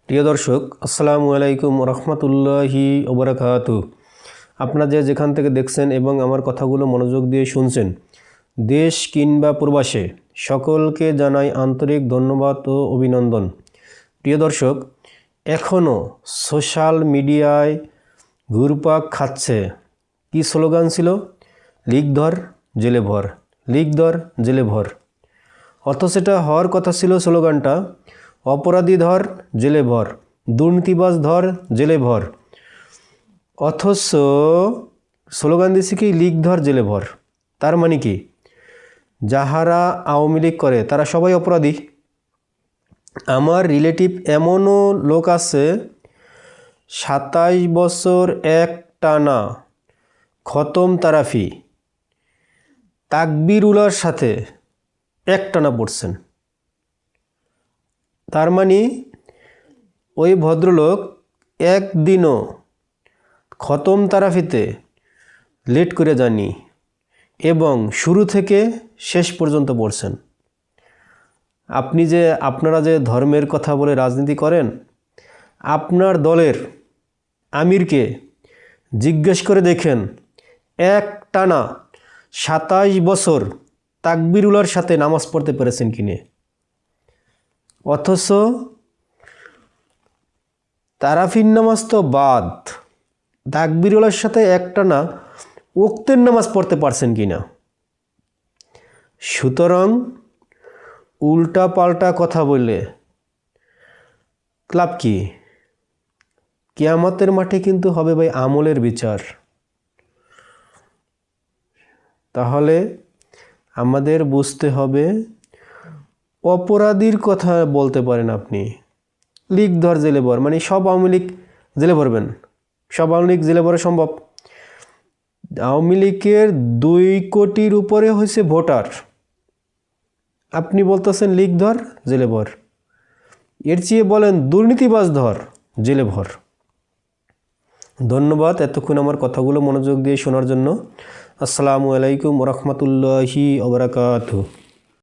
প্রিয় দর্শক, আসসালামু আলাইকুম রহমতুল্লাহি ওবরাকাতু। আপনারা যেখান থেকে দেখছেন এবং আমার কথাগুলো মনোযোগ দিয়ে শুনছেন, দেশ কিংবা প্রবাসে সকলকে জানাই আন্তরিক ধন্যবাদ ও অভিনন্দন। প্রিয় দর্শক, এখনও সোশ্যাল মিডিয়ায় ঘুরপাক খাচ্ছে কি স্লোগান ছিল? লিক ধর জেলে ভর, লিক ধর জেলে ভর। অথচ সেটা হওয়ার কথা ছিল স্লোগানটা অপরাধী ধর জেলে ভর, দুর্নীতিবাজ ধর জেলে ভর। অথচ স্লোগান দিচ্ছে কি লিক ধর জেলে ভর। তার মানে কি, যাহারা আওয়ামী লীগ করে তারা সবাই অপরাধী। আমার রিলেটিভ এমনও লোক আছে 27 বছর এক টানা খতম তারাফি তাকবিরুলার সাথে এক টানা পড়ছেন। তার মানে ওই ভদ্রলোক একদিনও খতম তারাফিতে লেট করে যাননি এবং শুরু থেকে শেষ পর্যন্ত পড়ছেন। আপনারা যে ধর্মের কথা বলে রাজনীতি করেন, আপনার দলের আমিরকে জিজ্ঞেস করে দেখেন এক টানা 27 বছর তাকবিরুলার সাথে নামাজ পড়তে পেরেছেন কিনে। অথচ তারাফির নামাজ তো বাদ, তাকবিরুলার সাথে একটানা ওক্তের নামাজ পড়তে পারছেন কিনা। সুতরাং উল্টা পাল্টা কথা বললে লাভ কি? কিয়ামতের মাঠে কিন্তু হবে ভাই আমলের বিচার। তাহলে আমাদের বুঝতে হবে, অপরাধীর কথা বলতে পারেন আপনি, লিক ধর জেলে ভর, মানে সব আওয়ামী লীগ জেলে ভরবেন? সব আওয়ামী লীগ জেলে ভরা সম্ভব? আওয়ামী লীগের 2 কোটির উপরে হয়েছে ভোটার, আপনি বলতেছেন লিক ধর জেলে ভর। এর চেয়ে বলেন দুর্নীতিবাজ ধর জেলে ভর। ধন্যবাদ এতক্ষণ আমার কথাগুলো মনোযোগ দিয়ে শোনার জন্য। আসসালামু আলাইকুম রহমতুল্লাহি ওবরাকাতুহু।